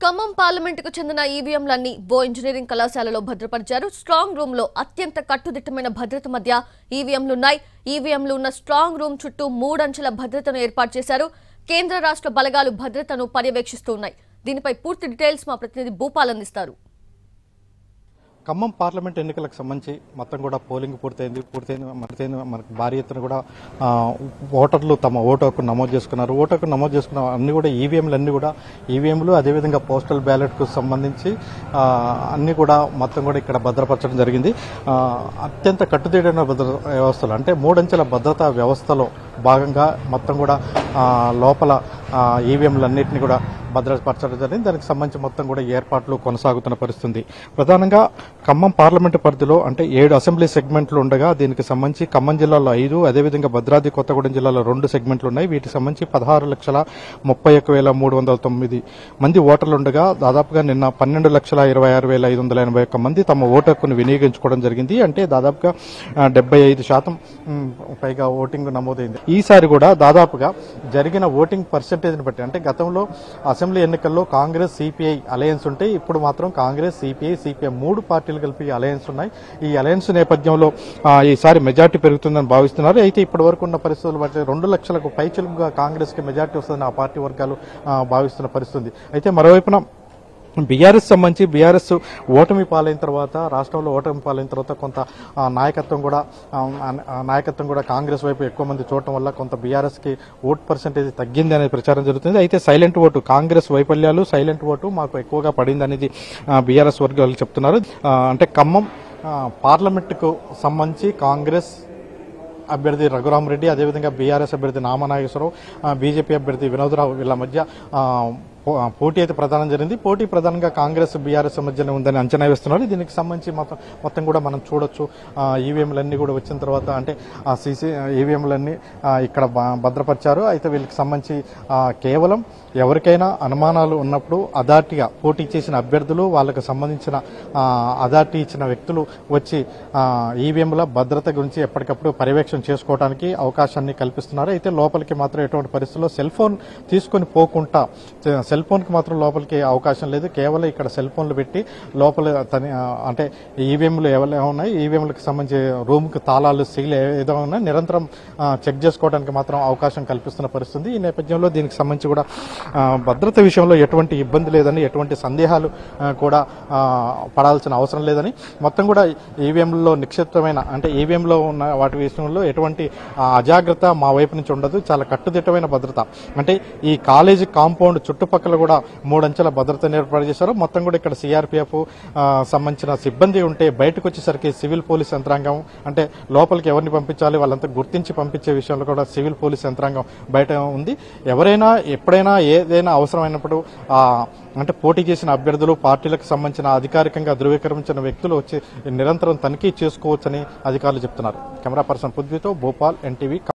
ఖమ్మం పార్లమెంటుకు చెందిన ఈవీఎంలన్నీ బో ఇంజనీరింగ్ కళాశాలలో భద్రపరిచారు. స్ట్రాంగ్ రూమ్ లో అత్యంత కట్టుదిట్టమైన భద్రత మధ్య ఈవీఎంలున్నాయి. ఈవీఎంలు ఉన్న స్ట్రాంగ్ రూమ్ చుట్టూ 3 అంచెల భద్రతను ఏర్పాటు చేశారు. కేంద్ర రాష్ట్ర బలగాలు భద్రతను పర్యవేక్షిస్తూ ఉన్నాయి. దీనిపై పూర్తి డీటెయిల్స్ మా ప్రతినిధి భూపాల్ అందిస్తారు. ఖమ్మం పార్లమెంట్ ఎన్నికలకు సంబంధించి మొత్తం కూడా పోలింగ్ పూర్తయింది. మనకు భారీ ఎత్తున కూడా ఓటర్లు తమ ఓటు హక్కు నమోదు చేసుకున్నారు. ఓటు హక్కు నమోదు చేసుకున్న అన్ని కూడా ఈవీఎంలు అదేవిధంగా పోస్టల్ బ్యాలెట్కు సంబంధించి అన్ని కూడా మొత్తం కూడా ఇక్కడ భద్రపరచడం జరిగింది. అత్యంత కట్టుదిట్టమైన భద్రతా వ్యవస్థలు అంటే 3 అంచెల భద్రతా వ్యవస్థలో భాగంగా మొత్తం కూడా లోపల ఈవీఎంలన్నింటినీ కూడా భద్రపరచడం జరిగింది. దానికి సంబంధించి మొత్తం కూడా ఏర్పాట్లు కొనసాగుతున్న పరిస్థితి. ప్రధానంగా ఖమ్మం పార్లమెంటు పరిధిలో అంటే 7 అసెంబ్లీ సెగ్మెంట్లు ఉండగా దీనికి సంబంధించి ఖమ్మం జిల్లాలో 5, అదేవిధంగా భద్రాద్రి కొత్తగూడెం జిల్లాలో 2 సెగ్మెంట్లు ఉన్నాయి. వీటికి సంబంధించి 16,31,509 మంది ఓటర్లు ఉండగా దాదాపుగా నిన్న 12,26,581 మంది తమ ఓటు హక్కును వినియోగించుకోవడం జరిగింది. అంటే దాదాపుగా 75% పైగా ఓటింగ్ నమోదైంది. ఈసారి కూడా దాదాపుగా జరిగిన ఓటింగ్ పర్సెంటేజ్ని బట్టి అంటే గతంలో అసెంబ్లీ ఎన్నికల్లో కాంగ్రెస్ సిపిఐ అలయన్స్ ఉంటే ఇప్పుడు మాత్రం కాంగ్రెస్ సిపిఐ 3 పార్టీలు కలిపి అలయన్స్ ఉన్నాయి. ఈ అలయన్స్ నేపథ్యంలో ఈసారి మెజార్టీ పెరుగుతుందని భావిస్తున్నారు. అయితే ఇప్పటి వరకు ఉన్న పరిస్థితులు బట్టి 2 లక్షలకు పైచిలుగా కాంగ్రెస్ కి మెజార్టీ వస్తుందని ఆ పార్టీ వర్గాలు భావిస్తున్న పరిస్థితి. అయితే మరోవైపున బీఆర్ఎస్ సంబంధించి బీఆర్ఎస్ ఓటమి పాలైన తర్వాత రాష్ట్రంలో ఓటమి పాలైన తర్వాత కొంత నాయకత్వం కూడా కాంగ్రెస్ వైపు ఎక్కువ మంది చూడటం వల్ల కొంత బీఆర్ఎస్ కి ఓట్ పర్సెంటేజ్ తగ్గింది అనే ప్రచారం జరుగుతుంది. అయితే సైలెంట్ ఓటు కాంగ్రెస్ వైఫల్యాలు సైలెంట్ ఓటు మాకు ఎక్కువగా పడింది అనేది బీఆర్ఎస్ వర్గాలు చెప్తున్నారు. అంటే ఖమ్మం పార్లమెంటుకు సంబంధించి కాంగ్రెస్ అభ్యర్థి రఘురామరెడ్డి అదేవిధంగా బీఆర్ఎస్ అభ్యర్థి నామనాగేశ్వరరావు బీజేపీ అభ్యర్థి వినోద్రావు వీళ్ళ మధ్య పోటీ అయితే ప్రధానం జరిగింది. పోటీ ప్రధానంగా కాంగ్రెస్ బీఆర్ఎస్ మధ్యనే ఉందని అంచనా వేస్తున్నారు. దీనికి సంబంధించి మొత్తం కూడా మనం చూడొచ్చు. ఈవీఎంలన్నీ కూడా వచ్చిన తర్వాత అంటే ఈవీఎంలన్నీ ఇక్కడ భద్రపరిచారు. అయితే వీళ్ళకి సంబంధించి కేవలం ఎవరికైనా అనుమానాలు ఉన్నప్పుడు అథారిటీగా పోటీ చేసిన అభ్యర్థులు వాళ్ళకి సంబంధించిన అథారిటీ ఇచ్చిన వ్యక్తులు వచ్చి ఈవీఎంల భద్రత గురించి ఎప్పటికప్పుడు పర్యవేక్షణ చేసుకోవడానికి అవకాశాన్ని కల్పిస్తున్నారు. అయితే లోపలికి మాత్రం ఎటువంటి పరిస్థితుల్లో సెల్ ఫోన్ తీసుకొని పోకుండా సెల్ ఫోన్ కి మాత్రం లోపలికి అవకాశం లేదు. కేవలం ఇక్కడ సెల్ ఫోన్లు పెట్టి లోపల అంటే ఈవీఎంలు ఏమైనా ఉన్నాయి ఈవీఎంలకు సంబంధించి రూమ్ కి తాళాలు సీల్ ఏదో ఉన్నాయి నిరంతరం చెక్ చేసుకోవడానికి మాత్రం అవకాశం కల్పిస్తున్న పరిస్థితి. ఈ నేపథ్యంలో దీనికి సంబంధించి కూడా భద్రత విషయంలో ఎటువంటి ఇబ్బంది లేదని ఎటువంటి సందేహాలు కూడా పడాల్సిన అవసరం లేదని మొత్తం కూడా ఈవీఎంలో నిక్షిప్తమైన అంటే ఈవీఎంలో ఉన్న వాటి విషయంలో ఎటువంటి అజాగ్రత్త మా వైపు నుంచి ఉండదు. చాలా కట్టుదిట్టమైన భద్రత అంటే ఈ కాలేజీ కాంపౌండ్ చుట్టుపక్కల కూడా 3 అంచెల భద్రతను ఏర్పాటు చేశారు. మొత్తం కూడా ఇక్కడ సిఆర్పీఎఫ్ సంబంధించిన సిబ్బంది ఉంటే బయటకు వచ్చేసరికి సివిల్ పోలీస్ యంత్రాంగం అంటే లోపలికి ఎవరిని పంపించాలి వాళ్ళంతా గుర్తించి పంపించే విషయంలో కూడా సివిల్ పోలీస్ యంత్రాంగం బయట ఉంది. ఎవరైనా ఎప్పుడైనా ఏదైనా అవసరమైనప్పుడు అంటే పోటీ చేసిన అభ్యర్థులు పార్టీలకు సంబంధించిన అధికారికంగా ధృవీకరించిన వ్యక్తులు వచ్చి నిరంతరం తనిఖీ చేసుకోవచ్చని అధికారులు చెప్తున్నారు. కెమెరా పర్సన్ పృథ్వీతో భోపాల్, ఎన్టీవీ.